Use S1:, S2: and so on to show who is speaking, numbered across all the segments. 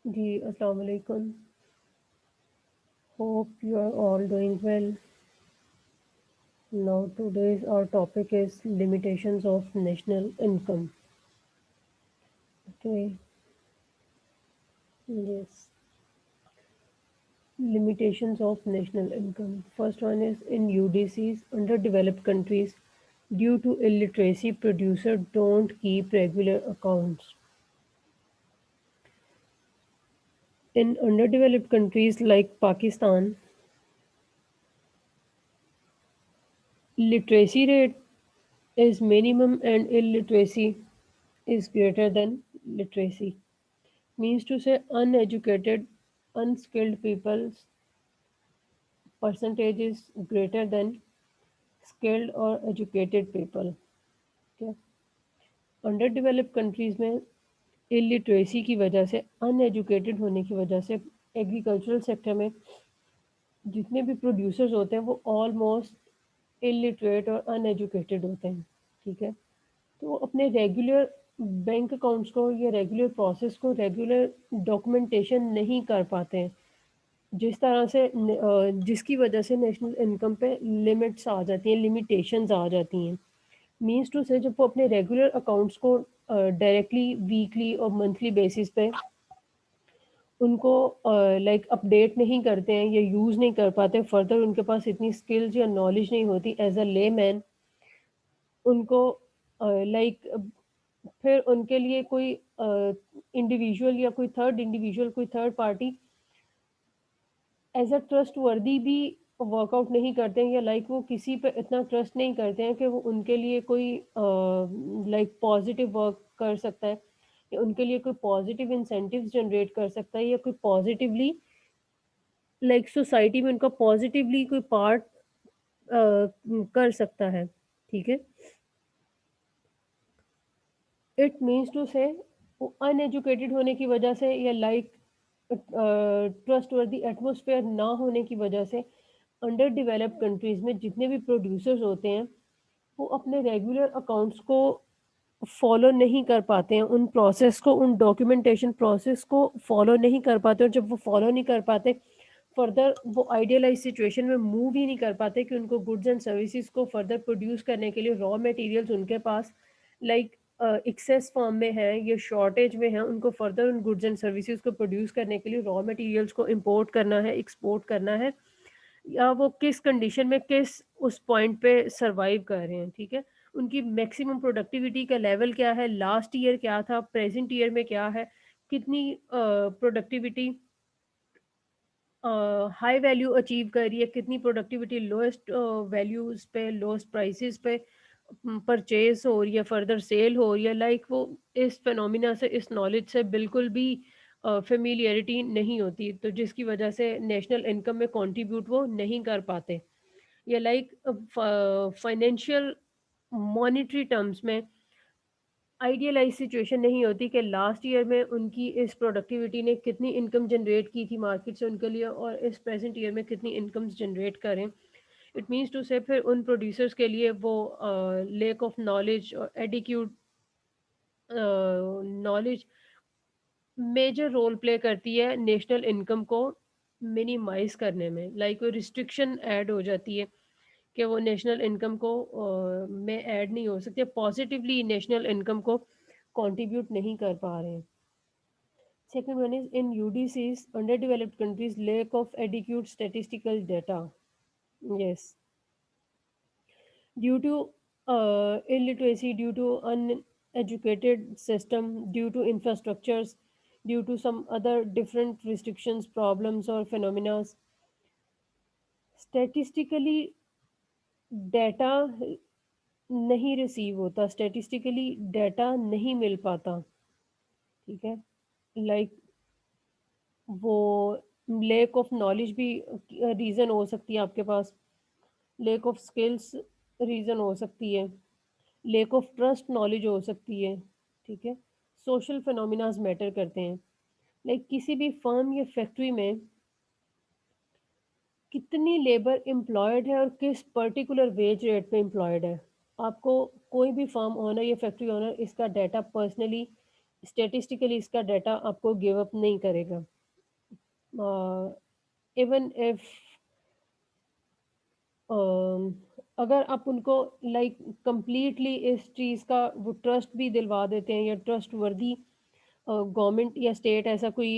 S1: जी, अस्सलाम वालेकुम। Hope you are all doing well. Now, today's our topic is limitations of national income. Okay, yes, limitations of national income. First one is in UDCs, underdeveloped countries, due to illiteracy, producers don't keep regular accounts. In underdeveloped countries like Pakistan, literacy rate is minimum and illiteracy is greater than literacy. Means to say uneducated, unskilled people's percentage is greater than skilled or educated people. Okay? Under developed countries में illiteracy की वजह से uneducated होने की वजह से agricultural sector में जितने भी प्रोड्यूसर्स होते हैं वो ऑलमोस्ट इलिटरेट और अनएजुकेटेड होते हैं ठीक है तो वो अपने रेगुलर बैंक अकाउंट्स को या रेगुलर प्रोसेस को रेगुलर डॉक्यूमेंटेशन नहीं कर पाते हैं जिस तरह से जिसकी वजह से नेशनल इनकम पे लिमिट्स आ जाती हैं, लिमिटेशंस आ जाती हैं। मीन्स टू से जब वो अपने रेगुलर अकाउंट्स को डायरेक्टली वीकली और मंथली बेसिस पे उनको लाइक अपडेट नहीं करते हैं या यूज़ नहीं कर पाते, फर्दर उनके पास इतनी स्किल्स या नॉलेज नहीं होती एज़ अ लेमैन उनको लाइक फिर उनके लिए कोई इंडिविजुअल या कोई थर्ड इंडिविजुअल, कोई third party as a trustworthy भी वर्कआउट नहीं करते हैं या लाइक वो किसी पे इतना ट्रस्ट नहीं करते हैं कि वो उनके लिए कोई लाइक पॉजिटिव वर्क कर सकता है या उनके लिए कोई पॉजिटिव इंसेंटिव्स जनरेट कर सकता है या कोई पॉजिटिवली लाइक सोसाइटी में उनका पॉजिटिवली कोई पार्ट कर सकता है, ठीक है? इट मीन्स टू से वो अनएजुकेटेड होने की वजह से या लाइक ट्रस्टवर्दी एटमॉस्फेयर ना होने की वजह से अंडर डेवलप्ड कंट्रीज में जितने भी प्रोड्यूसर्स होते हैं वो अपने रेगुलर अकाउंट्स को फॉलो नहीं कर पाते हैं उन प्रोसेस को उन डॉक्यूमेंटेशन प्रोसेस को फॉलो नहीं कर पाते और जब वो फॉलो नहीं कर पाते फर्दर वो आइडियलाइज सिचुएशन में मूव ही नहीं कर पाते कि उनको गुड्स एंड सर्विसेज को फर्दर प्रोड्यूस करने के लिए रॉ मटेरियल्स उनके पास लाइक एक्सेस फॉर्म में है या शॉर्टेज में है उनको फर्दर उन गुड्स एंड सर्विसेज को प्रोड्यूस करने के लिए रॉ मटेरियल्स को इंपोर्ट करना है एक्सपोर्ट करना है या वो किस कंडीशन में किस उस पॉइंट पे सरवाइव कर रहे हैं, ठीक है? उनकी मैक्सिमम प्रोडक्टिविटी का लेवल क्या है, लास्ट ईयर क्या था, प्रेज़ेंट ईयर में क्या है, कितनी प्रोडक्टिविटी हाई वैल्यू अचीव कर रही है, कितनी प्रोडक्टिविटी लोएस्ट वैल्यूज़ पे, लोएस्ट प्राइसेज़ पे परचेज़ हो रही है, फर्दर सेल हो रही है, लाइक वो इस फिनोमिना से, इस नॉलेज से बिल्कुल भी फ़ैमिलियरिटी नहीं होती, तो जिसकी वजह से नेशनल इनकम में कंट्रीब्यूट वो नहीं कर पाते। या लाइक फाइनेंशियल मॉनेटरी टर्म्स में आइडियलाइज़ सिचुएशन नहीं होती कि लास्ट ईयर में उनकी इस प्रोडक्टिविटी ने कितनी इनकम जनरेट की थी मार्केट से उनके लिए और इस प्रेज़ेंट ईयर में कितनी इनकम्स जनरेट करें। इट मीन्स टू से फिर उन प्रोड्यूसर्स के लिए वो लैक ऑफ नॉलेज और adequate knowledge major role play करती है नेशनल इनकम को मिनिमाइज़ करने में। लाइक कोई रिस्ट्रिक्शन ऐड हो जाती है कि वो नेशनल इनकम को में ऐड नहीं हो सकते, पॉजिटिवली नेशनल इनकम को कंट्रीब्यूट नहीं कर पा रहे हैं। Second one is in UDCs under developed countries lack of adequate statistical data yes due to illiteracy due to uneducated system due to infrastructures due to some other different restrictions problems or phenomena statistically data नहीं receive होता, statistically data नहीं मिल पाता, ठीक है? Like वो lack of knowledge भी reason हो सकती है आपके पास, लैक ऑफ स्किल्स रीज़न हो सकती है, लैक ऑफ ट्रस्ट नॉलेज हो सकती है, ठीक है? सोशल फिनोमिनाज़ मैटर करते हैं। लाइक किसी भी फर्म या फैक्ट्री में कितनी लेबर एम्प्लॉयड है और किस पर्टिकुलर वेज रेट पे एम्प्लॉयड है। आपको कोई भी फर्म ओनर या फैक्ट्री ओनर इसका डाटा पर्सनली स्टैटिस्टिकली इसका डाटा आपको गिव अप नहीं करेगा। इवन इफ अगर आप उनको लाइक कंप्लीटली इस चीज़ का वो ट्रस्ट भी दिलवा देते हैं या ट्रस्ट वर्दी गवर्नमेंट या स्टेट ऐसा कोई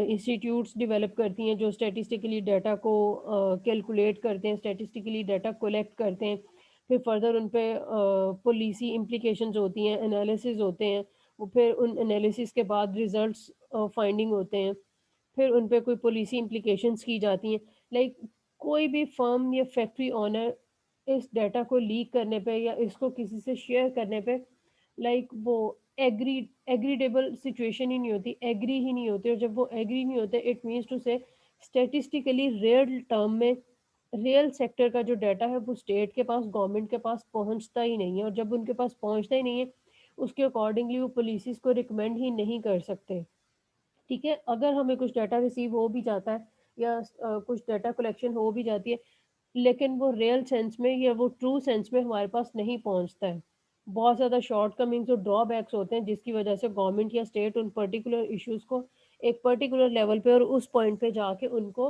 S1: इंस्टीट्यूट्स डेवलप करती हैं जो स्टैटिस्टिकली डाटा को कैलकुलेट करते हैं, स्टैटिस्टिकली डाटा कलेक्ट करते हैं, फिर फर्दर उन पे पॉलिसी इम्प्लीकेशंस होती हैं, एनालिसिस होते हैं, वो फिर उन एनालिसिस के बाद रिजल्ट्स फाइंडिंग होते हैं, फिर उन पे कोई पॉलिसी इम्प्लीकेशंस की जाती हैं। लाइक कोई भी फर्म या फैक्ट्री ओनर इस डाटा को लीक करने पे या इसको किसी से शेयर करने पे लाइक वो एग्री एग्रीडेबल सिचुएशन ही नहीं होती, एग्री ही नहीं होते, और जब वो एग्री नहीं होते इट मीन्स टू से स्टैटिस्टिकली रियल टर्म में रियल सेक्टर का जो डाटा है वो स्टेट के पास, गवर्नमेंट के पास पहुंचता ही नहीं है, और जब उनके पास पहुंचता ही नहीं है उसके अकॉर्डिंगली वो पॉलिसीज को रिकमेंड ही नहीं कर सकते। ठीक है, अगर हमें कुछ डाटा रिसीव हो भी जाता है या कुछ डाटा कलेक्शन हो भी जाती है, लेकिन वो रियल सेंस में या वो ट्रू सेंस में हमारे पास नहीं पहुंचता है। बहुत ज़्यादा शॉर्ट कमिंग्स और ड्रॉबैक्स होते हैं जिसकी वजह से गवर्नमेंट या स्टेट उन पर्टिकुलर इश्यूज को एक पर्टिकुलर लेवल पे और उस पॉइंट पे जाके उनको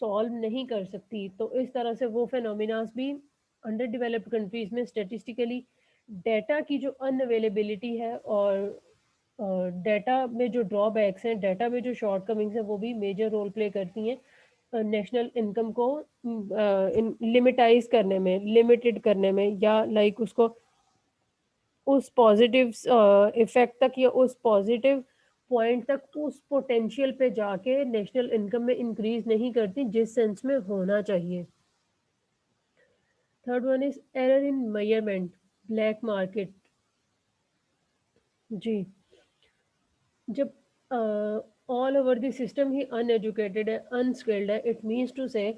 S1: सॉल्व नहीं कर सकती। तो इस तरह से वो फेनोमिनाज भी अंडर डेवलप्ड कंट्रीज में स्टेटिस्टिकली डाटा की जो अनअवेलेबिलिटी है और डाटा में जो ड्रॉबैक्स हैं, डाटा में जो शॉर्ट कमिंग्स हैं, वो भी मेजर रोल प्ले करती हैं नेशनल इनकम को लिमिटाइज करने में, लिमिटेड करने में, या लाइक उसको उस पॉजिटिव इफेक्ट तक या उस पॉजिटिव पॉइंट तक उस पोटेंशियल पे जाके नेशनल इनकम में इंक्रीज नहीं करती जिस सेंस में होना चाहिए। Third one is error in measurement, black market. जी, जब ऑल ओवर द सिस्टम ही अनएजुकेटेड है, अनस्किल्ड है, इट मीन्स टू से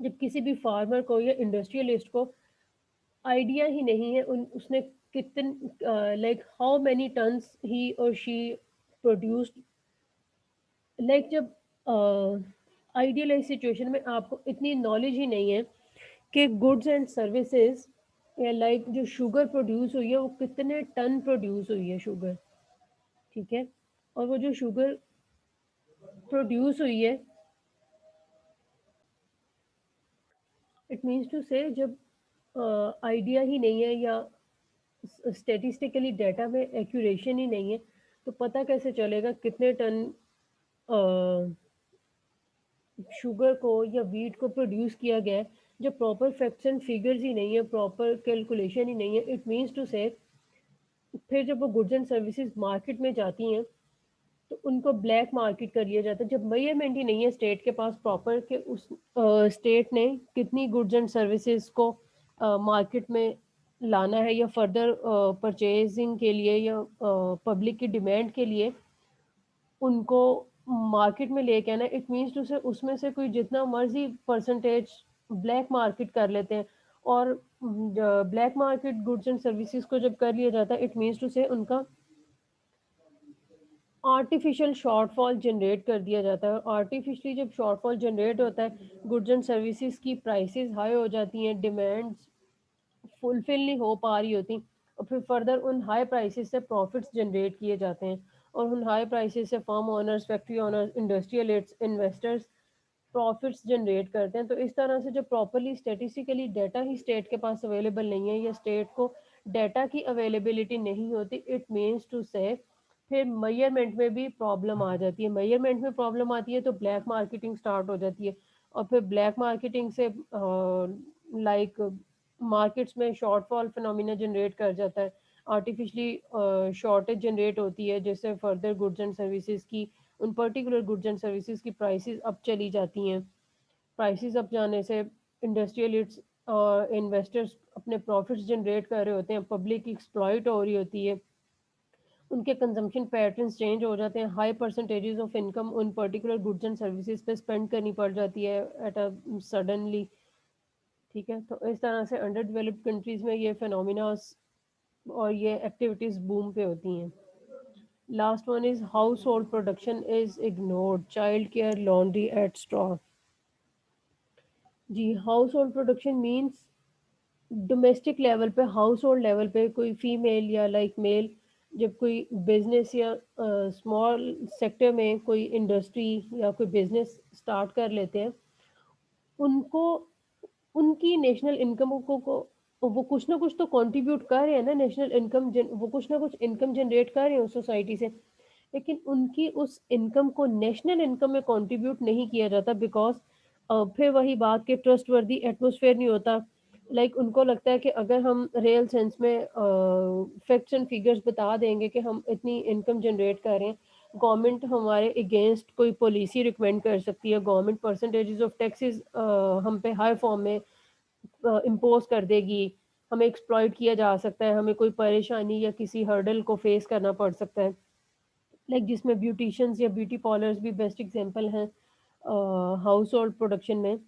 S1: जब किसी भी फार्मर को या इंडस्ट्रियलिस्ट को आइडिया ही नहीं है उन उसने कितन लाइक हाउ मैनी टन्स ही और शी प्रोड्यूस्ड, लाइक जब आइडियलाइज सिचुएशन में आपको इतनी नॉलेज ही नहीं है कि गुड्स एंड सर्विसेज या लाइक जो शुगर प्रोड्यूस हुई है वो कितने टन प्रोड्यूस हुई है शुगर। ठीक है, और वो जो शुगर प्रोड्यूस हुई है इट मीन्स टू से जब आइडिया ही नहीं है या स्टेटिस्टिकली डाटा में एक्यूरेशन ही नहीं है तो पता कैसे चलेगा कितने टन शुगर को या वीट को प्रोड्यूस किया गया है जब प्रॉपर फैक्ट्स एंड फिगर्स ही नहीं है, प्रॉपर कैलकुलेशन ही नहीं है। इट मीन्स टू से फिर जब वो गुड्स एंड सर्विसेज मार्केट में जाती हैं तो उनको ब्लैक मार्केट कर लिया जाता है जब मेजरमेंट ही नहीं है स्टेट के पास प्रॉपर कि उस स्टेट ने कितनी गुड्स एंड सर्विसेज को मार्केट में लाना है या फर्दर परचेजिंग के लिए या पब्लिक की डिमांड के लिए उनको मार्केट में लेके आना। इट मीन्स टू से उसमें से कोई जितना मर्जी परसेंटेज ब्लैक मार्केट कर लेते हैं, और black market goods and services को जब कर लिया जाता है इट मीन्स टू से उनका आर्टिफिशियल शॉर्टफॉल जनरेट कर दिया जाता है, और आर्टिफिशियली जब शॉर्टफॉल जनरेट होता है गुड्स एंड सर्विसेज की प्राइसेस हाई हो जाती हैं, डिमांड्स फुलफिल नहीं हो पा रही होती, और फिर फर्दर उन हाई प्राइसेस से प्रॉफिट्स जनरेट किए जाते हैं, और उन हाई प्राइसेस से firm owners, factory owners, industrialists, investors profits generate करते हैं। तो इस तरह से जब प्रॉपरली स्टेटिस्टिकली डाटा ही स्टेट के पास अवेलेबल नहीं है या स्टेट को डाटा की अवेलेबिलिटी नहीं होती इट मीन्स टू से फिर मेजरमेंट में भी प्रॉब्लम आ जाती है। मेजरमेंट में प्रॉब्लम आती है तो ब्लैक मार्केटिंग स्टार्ट हो जाती है, और फिर ब्लैक मार्केटिंग से लाइक मार्केट्स में शॉर्टफॉल फिनोमिना जनरेट कर जाता है, आर्टिफिशली शॉर्टेज जनरेट होती है जिससे फर्दर गुड्स एंड सर्विसेज की उन पर्टिकुलर गुड्स एंड सर्विसेज की प्राइसेस अप चली जाती हैं। प्राइसेस अप जाने से इंडस्ट्रियलिस्ट्स और इन्वेस्टर्स अपने प्रॉफिट्स जनरेट कर रहे होते हैं, पब्लिक एक्सप्लॉइट हो रही होती है, उनके कंजम्पशन पैटर्न्स चेंज हो जाते हैं, हाई परसेंटेजेस ऑफ इनकम उन पर्टिकुलर गुड्स एंड सर्विसेज पे स्पेंड करनी पड़ जाती है एट अ सडनली। ठीक है, तो इस तरह से अंडर डेवलप्ड कंट्रीज में ये फिनोमिनास और ये एक्टिविटीज बूम पे होती हैं। Last one is household production is ignored, child care, laundry et cetera. जी, household production means domestic level पे, हाउस होल्ड लेवल पे कोई फीमेल या लाइक मेल जब कोई बिजनेस या स्मॉल सेक्टर में कोई इंडस्ट्री या कोई बिजनेस स्टार्ट कर लेते हैं, उनको उनकी नेशनल इनकम को वो कुछ ना कुछ तो कंट्रीब्यूट कर रहे हैं ना, नेशनल इनकम वो कुछ ना कुछ इनकम जनरेट कर रहे हैं उस सोसाइटी से। लेकिन उनकी उस इनकम को नेशनल इनकम में कंट्रीब्यूट नहीं किया जाता, बिकॉज़ फिर वही बात कि ट्रस्टवर्दी एटमॉस्फेयर नहीं होता। लाइक उनको लगता है कि अगर हम रियल सेंस में फैक्ट्स एंड फिगर्स बता देंगे कि हम इतनी इनकम जनरेट कर रहे हैं, गवर्नमेंट हमारे अगेंस्ट कोई पॉलिसी रिकमेंड कर सकती है, गवर्नमेंट परसेंटेजेस ऑफ टैक्सेस हम पे हाई फॉर्म में इम्पोज कर देगी, हमें एक्सप्लॉइट किया जा सकता है, हमें कोई परेशानी या किसी हर्डल को फेस करना पड़ सकता है। लाइक जिसमें ब्यूटिशियंस या ब्यूटी पार्लर्स भी बेस्ट एग्जांपल हैं हाउस होल्ड प्रोडक्शन में।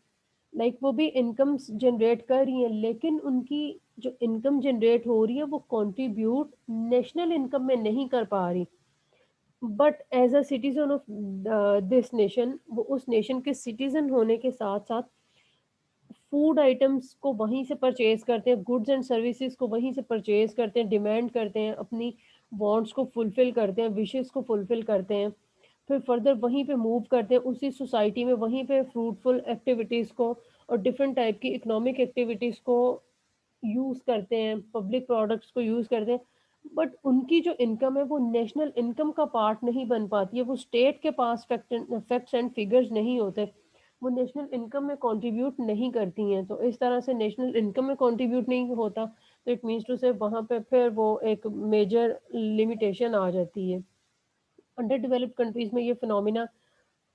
S1: लाइक वो भी इनकम जनरेट कर रही हैं, लेकिन उनकी जो इनकम जनरेट हो रही है वो कंट्रीब्यूट नेशनल इनकम में नहीं कर पा रही। But as a citizen of this nation, वो उस नेशन के सिटीजन होने के साथ साथ फूड आइटम्स को वहीं से परचेज करते हैं, गुड्स एंड सर्विसेज को वहीं से परचेज करते हैं, डिमांड करते हैं, अपनी वांट्स को फुलफिल करते हैं, विशेस को फुलफिल करते हैं, फिर फर्दर वहीं पे मूव करते हैं उसी सोसाइटी में, वहीं पे फ्रूटफुल एक्टिविटीज़ को और डिफरेंट टाइप की इकोनॉमिक एक्टिविटीज़ को यूज़ करते हैं, पब्लिक प्रोडक्ट्स को यूज़ करते हैं। बट उनकी जो इनकम है वो नेशनल इनकम का पार्ट नहीं बन पाती है, वो स्टेट के पास फैक्ट्स एंड फिगर्स नहीं होते, वो नेशनल इनकम में कंट्रीब्यूट नहीं करती हैं। तो इस तरह से नेशनल इनकम में कंट्रीब्यूट नहीं होता, तो इट मीन्स टू से वहाँ पे फिर वो एक मेजर लिमिटेशन आ जाती है। अंडर डेवलप्ड कंट्रीज में ये फिनोमिना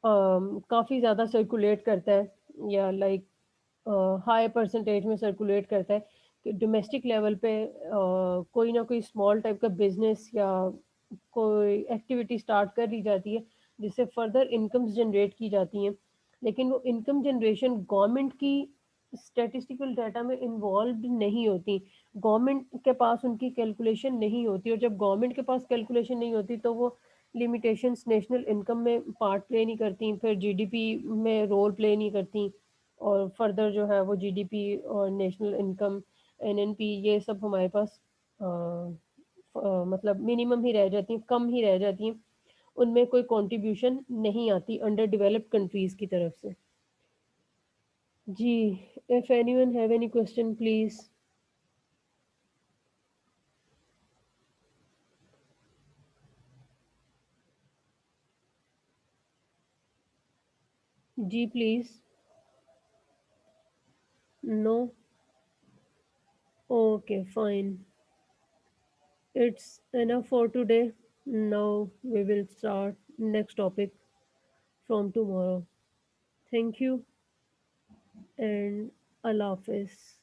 S1: काफ़ी ज़्यादा सर्कुलेट करता है, या लाइक हाई परसेंटेज में सर्कुलेट करता है कि डोमेस्टिक लेवल पे कोई ना कोई स्मॉल टाइप का बिजनेस या कोई एक्टिविटी स्टार्ट कर दी जाती है, जिससे फर्दर इनकम्स जनरेट की जाती हैं। लेकिन वो इनकम जनरेशन गवर्नमेंट की स्टैटिस्टिकल डाटा में इन्वॉल्व नहीं होती, गवर्नमेंट के पास उनकी कैलकुलेशन नहीं होती, और जब गवर्नमेंट के पास कैलकुलेशन नहीं होती तो वो लिमिटेशंस नेशनल इनकम में पार्ट प्ले नहीं करती, फिर जीडीपी में रोल प्ले नहीं करती, और फर्दर जो है वो जीडीपी और नेशनल इनकम, एनएनपी, ये सब हमारे पास मतलब मिनिमम ही रह जाती हैं, कम ही रह जाती हैं, उनमें कोई कंट्रीब्यूशन नहीं आती अंडर डेवलप्ड कंट्रीज की तरफ से। जी, if anyone have any question please. जी please. No. Okay fine, it's enough for today. Now we will start next topic from tomorrow. Thank you and Allah Hafiz.